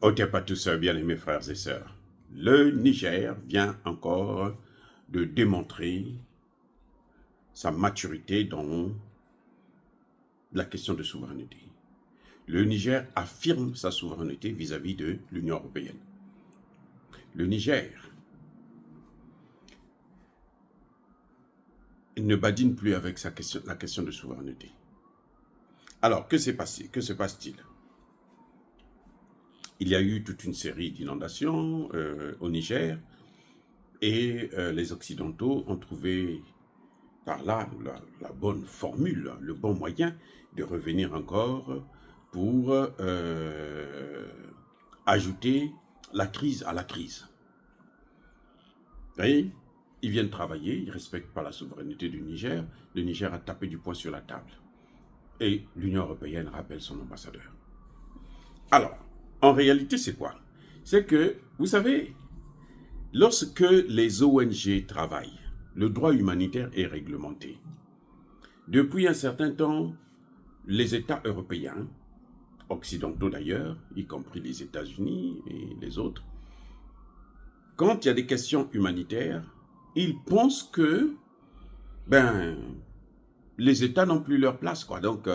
Ôtez pas tous, bien-aimés frères et sœurs. Le Niger vient encore de démontrer sa maturité dans la question de souveraineté. Le Niger affirme sa souveraineté vis-à-vis de l'Union européenne. Le Niger ne badine plus avec la question de souveraineté. Alors, que s'est passé? Que se passe-t-il? Il y a eu toute une série d'inondations au Niger et les Occidentaux ont trouvé par là la bonne formule, le bon moyen de revenir encore pour ajouter la crise à la crise. Et ils viennent travailler, ils ne respectent pas la souveraineté du Niger. Le Niger a tapé du poing sur la table. Et l'Union européenne rappelle son ambassadeur. Alors, en réalité, c'est quoi? C'est que, vous savez, lorsque les ONG travaillent, le droit humanitaire est réglementé. Depuis un certain temps, les États européens, occidentaux d'ailleurs, y compris les États-Unis et les autres, quand il y a des questions humanitaires, ils pensent que les États n'ont plus leur place, quoi. Donc,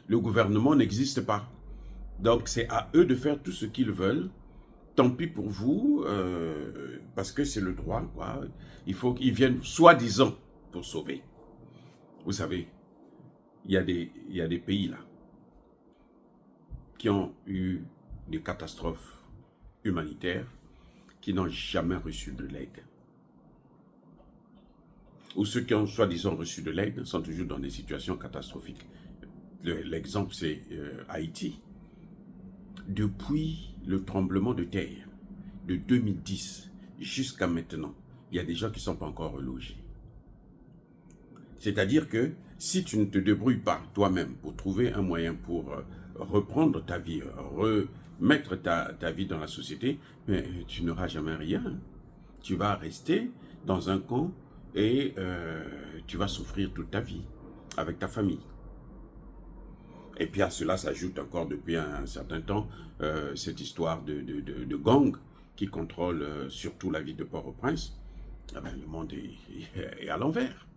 le gouvernement n'existe pas. Donc, c'est à eux de faire tout ce qu'ils veulent. Tant pis pour vous, parce que c'est le droit, quoi. Il faut qu'ils viennent soi-disant pour sauver. Vous savez, il y a des pays là qui ont eu des catastrophes humanitaires qui n'ont jamais reçu de l'aide. Ou ceux qui ont soi-disant reçu de l'aide sont toujours dans des situations catastrophiques. L'exemple, c'est Haïti. Depuis le tremblement de terre de 2010 jusqu'à maintenant, il y a des gens qui ne sont pas encore relogés. C'est-à-dire que si tu ne te débrouilles pas toi-même pour trouver un moyen pour reprendre ta vie, remettre ta vie dans la société, mais tu n'auras jamais rien. Tu vas rester dans un camp et tu vas souffrir toute ta vie avec ta famille. Et puis à cela s'ajoute encore depuis un certain temps cette histoire de gang qui contrôle surtout la ville de Port-au-Prince. Eh bien, le monde est à l'envers.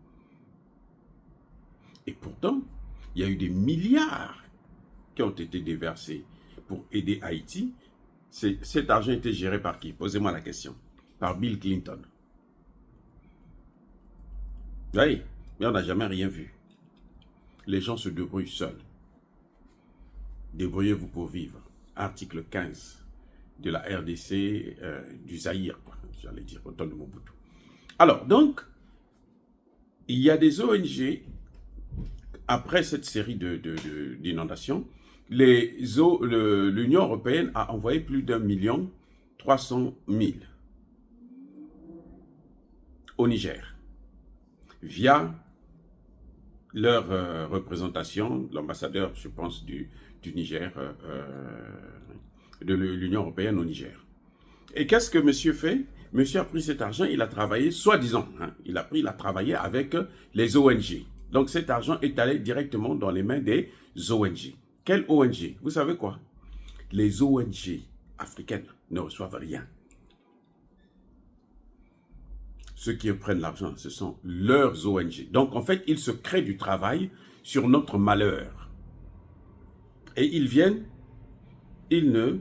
Et pourtant, il y a eu des milliards qui ont été déversés pour aider Haïti. Cet argent était géré par qui? Posez-moi la question. Par Bill Clinton. Oui, mais on n'a jamais rien vu. Les gens se débrouillent seuls. Débrouillez-vous pour vivre. Article 15 de la RDC du Zaïre, j'allais dire, au temps de Mobutu. Alors, donc, il y a des ONG, après cette série d'inondations, l'Union européenne a envoyé plus d'1,3 million au Niger, via leur représentation, l'ambassadeur, je pense, du Niger, de l'Union européenne au Niger. Et qu'est-ce que monsieur fait? Monsieur a pris cet argent, il a travaillé, soi-disant, il a travaillé avec les ONG. Donc cet argent est allé directement dans les mains des ONG. Quelles ONG? Vous savez quoi? Les ONG africaines ne reçoivent rien. Ceux qui prennent l'argent, ce sont leurs ONG. Donc, en fait, ils se créent du travail sur notre malheur. Et ils viennent, ils ne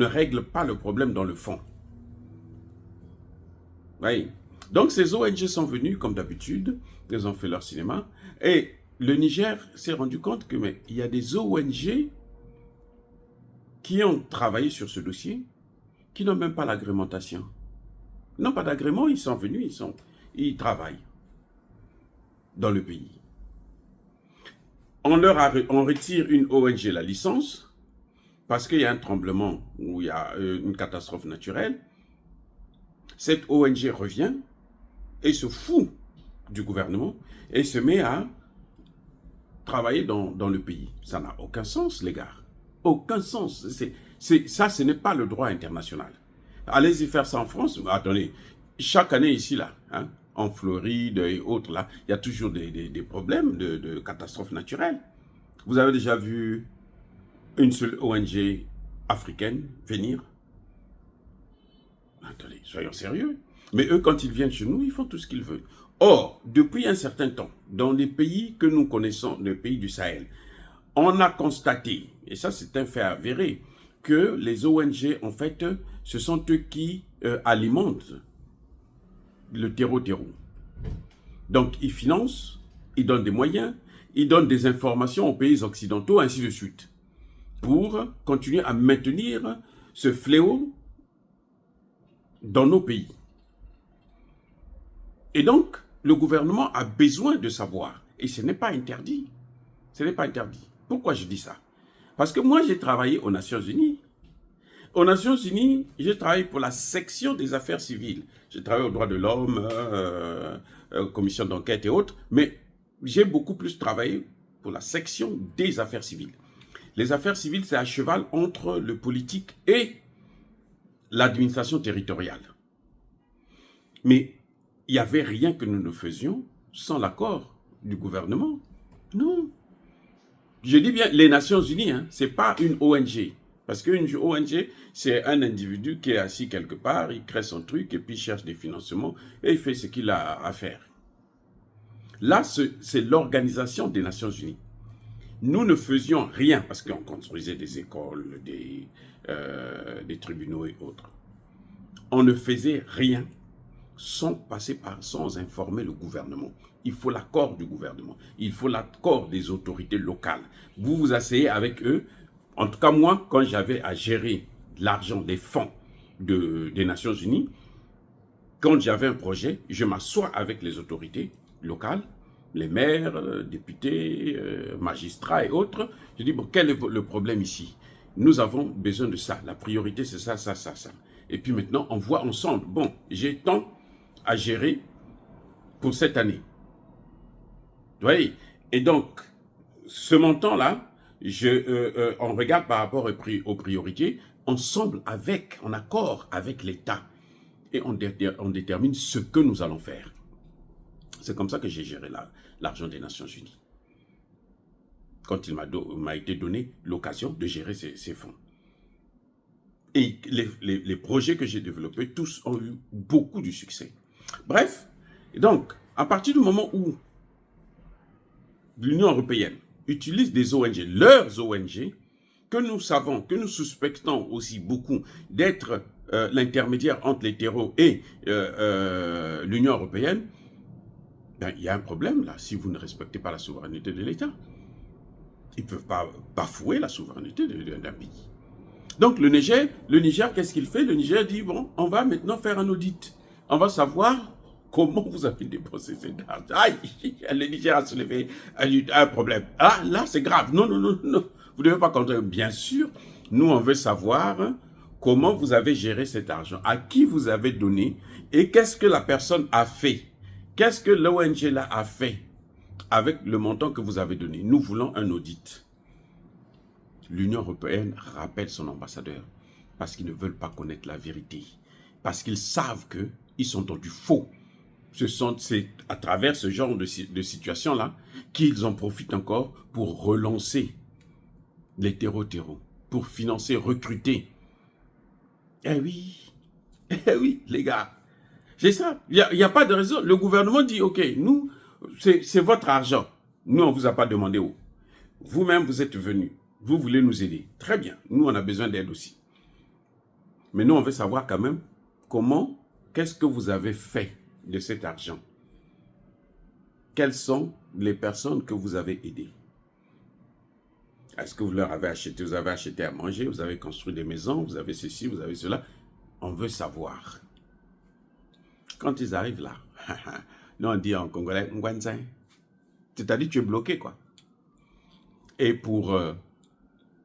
règlent pas le problème dans le fond. Oui. Donc, ces ONG sont venus, comme d'habitude, ils ont fait leur cinéma. Et le Niger s'est rendu compte que il y a des ONG qui ont travaillé sur ce dossier, qui n'ont même pas l'agrémentation. Non, pas d'agrément, ils sont venus, ils travaillent dans le pays. On retire une ONG la licence parce qu'il y a un tremblement ou il y a une catastrophe naturelle. Cette ONG revient et se fout du gouvernement et se met à travailler dans le pays. Ça n'a aucun sens, les gars. Aucun sens. Ça, ce n'est pas le droit international. Allez-y faire ça en France. Attendez, chaque année ici, là, en Floride et autres, là, il y a toujours des problèmes de catastrophes naturelles. Vous avez déjà vu une seule ONG africaines venir. Attendez, soyons sérieux. Mais eux, quand ils viennent chez nous, ils font tout ce qu'ils veulent. Or, depuis un certain temps, dans les pays que nous connaissons, les pays du Sahel, on a constaté, et ça c'est un fait avéré, que les ONG, en fait, ce sont eux qui alimentent le terreau-terreau. Donc, ils financent, ils donnent des moyens, ils donnent des informations aux pays occidentaux, ainsi de suite, pour continuer à maintenir ce fléau dans nos pays. Et donc, le gouvernement a besoin de savoir, et ce n'est pas interdit. Ce n'est pas interdit. Pourquoi je dis ça? Parce que moi, j'ai travaillé aux Nations Unies. Aux Nations Unies, j'ai travaillé pour la section des affaires civiles. J'ai travaillé aux droits de l'homme, commission d'enquête et autres, mais j'ai beaucoup plus travaillé pour la section des affaires civiles. Les affaires civiles, c'est à cheval entre le politique et l'administration territoriale. Mais il n'y avait rien que nous ne faisions sans l'accord du gouvernement. Non. Je dis bien les Nations Unies, hein, ce n'est pas une ONG. Parce qu'une ONG, c'est un individu qui est assis quelque part, il crée son truc et puis il cherche des financements et il fait ce qu'il a à faire. Là, c'est l'Organisation des Nations Unies. Nous ne faisions rien parce qu'on construisait des écoles, des tribunaux et autres. On ne faisait rien sans informer le gouvernement. Il faut l'accord du gouvernement. Il faut l'accord des autorités locales. Vous vous asseyez avec eux. En tout cas, moi, quand j'avais à gérer l'argent des fonds des Nations Unies, quand j'avais un projet, je m'assois avec les autorités locales, les maires, députés, magistrats et autres. Je dis, bon, quel est le problème ici? Nous avons besoin de ça. La priorité, c'est ça, ça, ça, ça. Et puis maintenant, on voit ensemble. Bon, j'ai tant à gérer pour cette année. Vous voyez? Et donc, ce montant-là, on regarde par rapport aux priorités, ensemble en accord avec l'État. Et on détermine ce que nous allons faire. C'est comme ça que j'ai géré l'argent des Nations Unies. Quand il m'a été donné l'occasion de gérer ces fonds. Et les projets que j'ai développés, tous ont eu beaucoup de succès. Bref, donc, à partir du moment où l'Union européenne utilise des ONG, leurs ONG, que nous savons, que nous suspectons aussi beaucoup d'être l'intermédiaire entre les terreaux et l'Union européenne, ben, il y a un problème là, si vous ne respectez pas la souveraineté de l'État. Ils ne peuvent pas bafouer la souveraineté d'un pays. Donc le Niger, qu'est-ce qu'il fait? Le Niger dit, bon, on va maintenant faire un audit. On va savoir comment vous avez dépensé cet argent. Aïe, le Niger a soulevé un problème. Ah, là, c'est grave. Non, non, non, non. Vous ne devez pas compter. Bien sûr, nous, on veut savoir comment vous avez géré cet argent, à qui vous avez donné et qu'est-ce que la personne a fait. Qu'est-ce que l'ONG là a fait avec le montant que vous avez donné. Nous voulons un audit. L'Union européenne rappelle son ambassadeur parce qu'ils ne veulent pas connaître la vérité. Parce qu'ils savent qu'ils sont dans du faux. C'est à travers ce genre de situation-là qu'ils en profitent encore pour relancer les terreaux, pour financer, recruter. Eh oui, les gars, c'est ça. Il n'y a pas de raison. Le gouvernement dit, ok, nous, c'est votre argent. Nous, on ne vous a pas demandé où. Vous-même, vous êtes venus. Vous voulez nous aider. Très bien. Nous, on a besoin d'aide aussi. Mais nous, on veut savoir quand même qu'est-ce que vous avez fait de cet argent. Quelles sont les personnes que vous avez aidées? Est-ce que vous leur avez acheté, à manger, vous avez construit des maisons, vous avez ceci, vous avez cela? On veut savoir. Quand ils arrivent là, nous on dit en congolais, Ngwanzin. C'est-à-dire tu es bloqué quoi. Et pour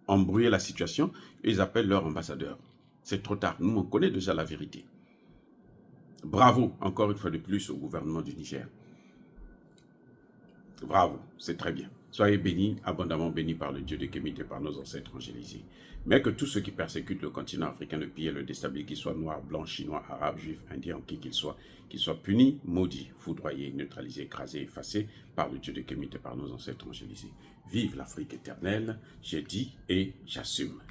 embrouiller la situation, ils appellent leur ambassadeur. C'est trop tard, nous on connaît déjà la vérité. Bravo, encore une fois de plus, au gouvernement du Niger. Bravo, c'est très bien. Soyez bénis, abondamment bénis par le Dieu de Kémite et par nos ancêtres angélisés. Mais que tous ceux qui persécutent le continent africain, le pillent et le déstabilisent, qu'ils soient noirs, blancs, chinois, arabes, juifs, indiens, qui qu'ils soient punis, maudits, foudroyés, neutralisés, écrasés, effacés par le Dieu de Kémite et par nos ancêtres angélisés. Vive l'Afrique éternelle, j'ai dit et j'assume.